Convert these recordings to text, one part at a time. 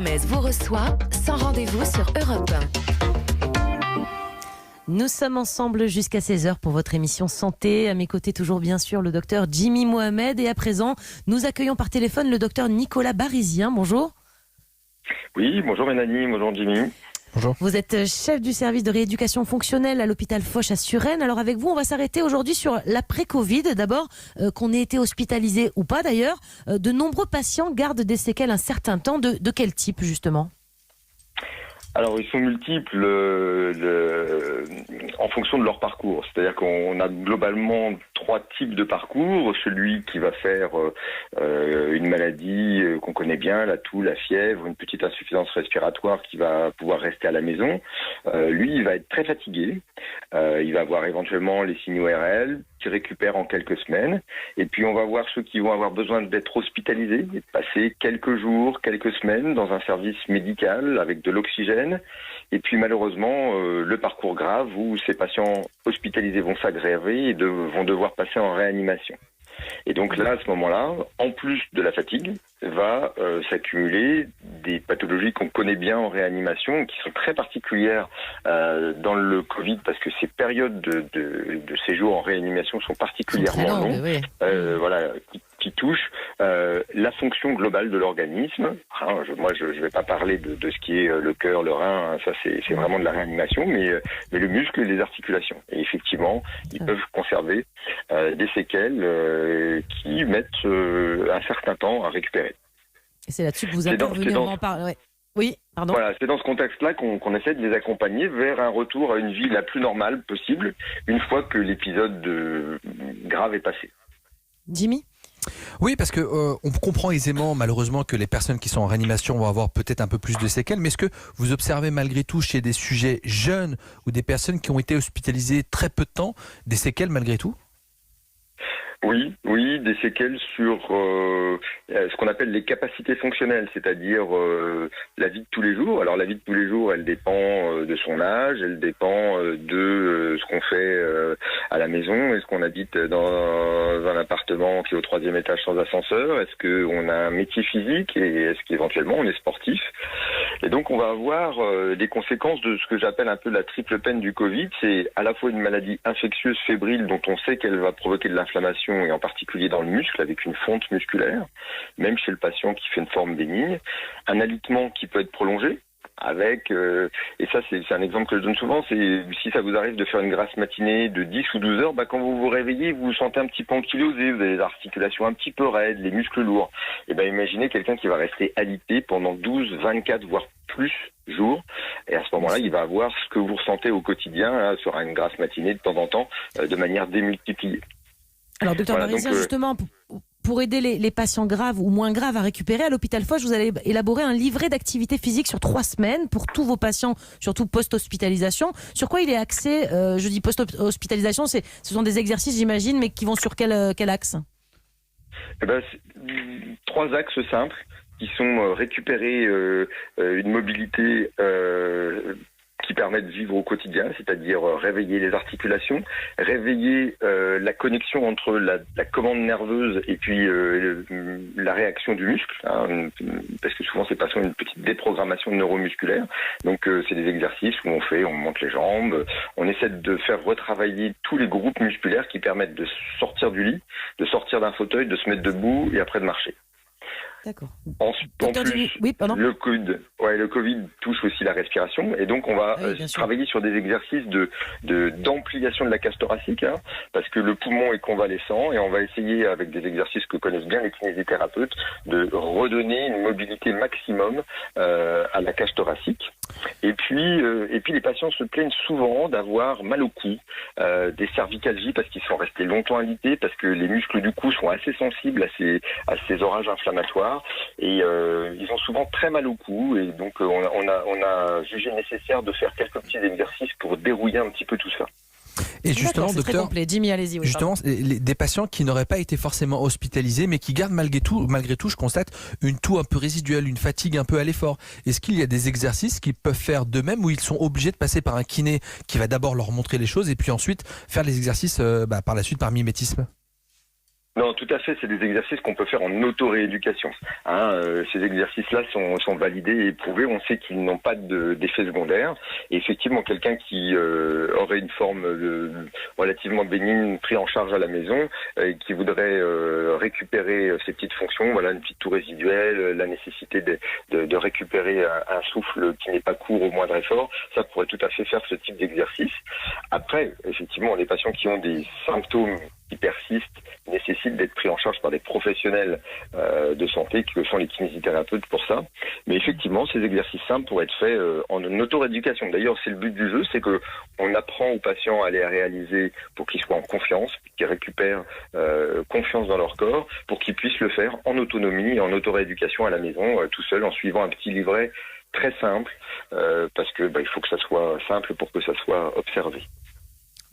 Mohamed vous reçoit sans rendez-vous sur Europe 1. Nous sommes ensemble jusqu'à 16h pour votre émission Santé. À mes côtés, toujours bien sûr, le docteur Jimmy Mohamed. Et à présent, nous accueillons par téléphone le docteur Nicolas Barizien. Bonjour. Oui, bonjour Mélanie, bonjour Jimmy. Bonjour. Vous êtes chef du service de rééducation fonctionnelle à l'hôpital Foch à Suresnes. Alors avec vous, on va s'arrêter aujourd'hui sur l'après-Covid. D'abord, qu'on ait été hospitalisé ou pas d'ailleurs, de nombreux patients gardent des séquelles un certain temps. De quel type justement ? Alors, ils sont multiples en fonction de leur parcours. C'est-à-dire qu'on a globalement 3 types de parcours. Celui qui va faire une maladie qu'on connaît bien, la toux, la fièvre, une petite insuffisance respiratoire qui va pouvoir rester à la maison. Lui, il va être très fatigué. Il va avoir éventuellement les signaux RL qui récupèrent en quelques semaines. Et puis, on va voir ceux qui vont avoir besoin d'être hospitalisés et de passer quelques jours, quelques semaines dans un service médical avec de l'oxygène. Et puis malheureusement, le parcours grave où ces patients hospitalisés vont s'aggraver et vont devoir passer en réanimation. Et donc là, à ce moment-là, en plus de la fatigue, va s'accumuler des pathologies qu'on connaît bien en réanimation, qui sont très particulières dans le Covid, parce que ces périodes de séjour en réanimation sont particulièrement longues. Oui. Voilà, qui touchent la fonction globale de l'organisme. Moi, je vais pas parler de ce qui est le cœur, le rein, ça c'est vraiment de la réanimation, mais le muscle et les articulations. Et effectivement, ils peuvent conserver des séquelles qui mettent un certain temps à récupérer. Et c'est là-dessus que vous intervenez, on en parle. Ouais. Oui, pardon. Voilà, c'est dans ce contexte-là qu'on essaie de les accompagner vers un retour à une vie la plus normale possible, une fois que l'épisode grave est passé. Jimmy ? Oui, parce que on comprend aisément, malheureusement, que les personnes qui sont en réanimation vont avoir peut-être un peu plus de séquelles. Mais est-ce que vous observez malgré tout chez des sujets jeunes ou des personnes qui ont été hospitalisées très peu de temps, des séquelles malgré tout ? Oui, des séquelles sur ce qu'on appelle les capacités fonctionnelles, c'est-à-dire la vie de tous les jours. Alors la vie de tous les jours, elle dépend de son âge, elle dépend de ce qu'on fait à la maison. Est-ce qu'on habite dans un appartement qui est au 3e étage sans ascenseur ? Est-ce qu'on a un métier physique et est-ce qu'éventuellement on est sportif ? Et donc on va avoir des conséquences de ce que j'appelle un peu la triple peine du Covid. C'est à la fois une maladie infectieuse fébrile dont on sait qu'elle va provoquer de l'inflammation et en particulier dans le muscle avec une fonte musculaire, même chez le patient qui fait une forme bénigne, un alitement qui peut être prolongé avec, et ça c'est un exemple que je donne souvent, c'est si ça vous arrive de faire une grasse matinée de 10 ou 12 heures, quand vous vous réveillez, vous vous sentez un petit peu ankylosé, vous avez les articulations un petit peu raides, les muscles lourds. Et imaginez quelqu'un qui va rester alité pendant 12, 24, voire plus jours, et à ce moment-là, il va avoir ce que vous ressentez au quotidien, sera une grasse matinée de temps en temps, de manière démultipliée. Alors, docteur Barizien, justement, pour aider les patients graves ou moins graves à récupérer, à l'hôpital Foch, vous allez élaborer un livret d'activité physique sur 3 semaines pour tous vos patients, surtout post-hospitalisation. Sur quoi il est axé ? Je dis post-hospitalisation, ce sont des exercices, j'imagine, mais qui vont sur quel axe ? 3 axes simples qui sont récupérer une mobilité qui permet de vivre au quotidien, c'est-à-dire réveiller les articulations, réveiller la connexion entre la commande nerveuse et puis la réaction du muscle, parce que souvent ces patients ont une petite déprogrammation neuromusculaire. Donc c'est des exercices où on monte les jambes, on essaie de faire retravailler tous les groupes musculaires qui permettent de sortir du lit, de sortir d'un fauteuil, de se mettre debout et après de marcher. D'accord. En plus, le Covid touche aussi la respiration et donc on va travailler sur des exercices d'ampliation de la cage thoracique, parce que le poumon est convalescent et on va essayer avec des exercices que connaissent bien les kinésithérapeutes de redonner une mobilité maximum à la cage thoracique. Et puis les patients se plaignent souvent d'avoir mal au cou, des cervicalgies parce qu'ils sont restés longtemps alités, parce que les muscles du cou sont assez sensibles à ces orages inflammatoires et ils ont souvent très mal au cou et donc on a jugé nécessaire de faire quelques petits exercices pour dérouiller un petit peu tout ça. Et justement, docteur, Jimmy, allez-y, oui, justement, des patients qui n'auraient pas été forcément hospitalisés, mais qui gardent malgré tout, je constate une toux un peu résiduelle, une fatigue un peu à l'effort. Est-ce qu'il y a des exercices qu'ils peuvent faire d'eux-mêmes ou ils sont obligés de passer par un kiné qui va d'abord leur montrer les choses et puis ensuite faire les exercices par la suite par mimétisme ? Non, tout à fait. C'est des exercices qu'on peut faire en auto-rééducation. Ces exercices-là sont validés et éprouvés. On sait qu'ils n'ont pas d'effet secondaire. Et effectivement, quelqu'un qui aurait une forme relativement bénigne pris en charge à la maison et qui voudrait récupérer ses petites fonctions, voilà, une petite toux résiduelle, la nécessité de récupérer un souffle qui n'est pas court au moindre effort, ça pourrait tout à fait faire ce type d'exercice. Après, effectivement, les patients qui ont des symptômes qui persistent nécessitent d'être pris en charge par des professionnels de santé que sont les kinésithérapeutes pour ça. Mais effectivement, ces exercices simples pourraient être faits en auto-rééducation. D'ailleurs, c'est le but du jeu, c'est que on apprend aux patients à les réaliser pour qu'ils soient en confiance, qu'ils récupèrent confiance dans leur corps, pour qu'ils puissent le faire en autonomie et en auto-rééducation à la maison, tout seul, en suivant un petit livret très simple, parce que il faut que ça soit simple pour que ça soit observé.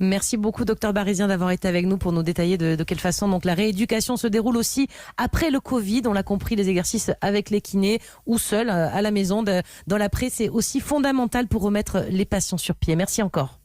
Merci beaucoup, docteur Barizien, d'avoir été avec nous pour nous détailler de quelle façon donc la rééducation se déroule aussi après le Covid. On l'a compris, les exercices avec les kinés ou seuls à la maison dans l'après, c'est aussi fondamental pour remettre les patients sur pied. Merci encore.